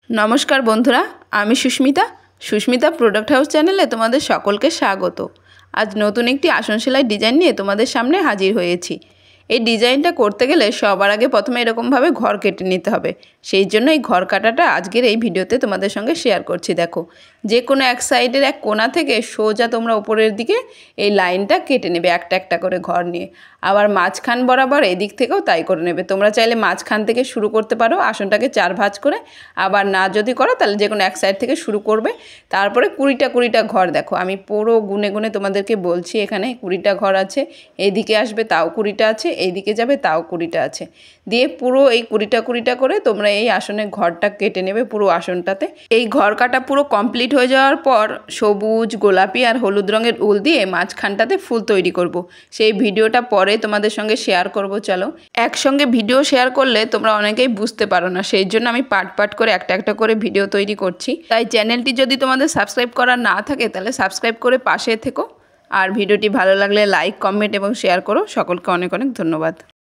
नमस्कार बंधुरा आमी सुष्मिता प्रोडक्ट हाउस चैनेले तुम्हादेर सकलके स्वागत। आज नतून एकटी आसन सेलाई डिजाइन निये तुम्हादेर सामने हाजिर हयेछि। এই ডিজাইনটা করতে গেলে সবার আগে প্রথমে এরকম ভাবে ঘর কেটে নিতে হবে। সেই জন্য এই ঘর কাটাটা আজকের এই ভিডিওতে তোমাদের সঙ্গে শেয়ার করছি। দেখো, যে কোনো এক সাইডের এক কোণা থেকে সোজা তোমরা উপরের দিকে এই লাইনটা কেটে নেবে একটা একটা করে ঘর নিয়ে। আবার মাঝখান বরাবর এদিক থেকেও তাই করে নেবে। তোমরা চাইলে মাঝখান থেকে শুরু করতে পারো আসনটাকে চার ভাঁজ করে, আবার না যদি করো তাহলে যে কোনো এক সাইড থেকে শুরু করবে। তারপরে 20টা ঘর দেখো, আমি পুরো গুনে গুনে তোমাদেরকে বলছি। এখানে 20টা ঘর আছে, এইদিকে আসবে তাও 20টা আছে, এইদিকে যাবে তাও 20টা আছে, দিয়ে পুরো এই 20টা করে তোমরা এই আসনের ঘরটা কেটে নেবে পুরো আসনটাতে। এই ঘর কাটা পুরো কমপ্লিট হয়ে যাওয়ার পর সবুজ, গোলাপি আর হলুদ রঙের উল দিয়ে মাঝখানটাতে ফুল তৈরি করব। সেই ভিডিওটা পরে তোমাদের সঙ্গে শেয়ার করব। চলো, একসঙ্গে ভিডিও শেয়ার করলে তোমরা অনেকেই বুঝতে পারো না, সেই জন্য আমি পার্ট করে একটা একটা করে ভিডিও তৈরি করছি। তাই চ্যানেলটি যদি তোমাদের সাবস্ক্রাইব করা না থাকে তাহলে সাবস্ক্রাইব করে পাশে থেকো। আর ভিডিওটি ভালো লাগলে লাইক, কমেন্ট এবং শেয়ার করো। সকলকে অনেক অনেক ধন্যবাদ।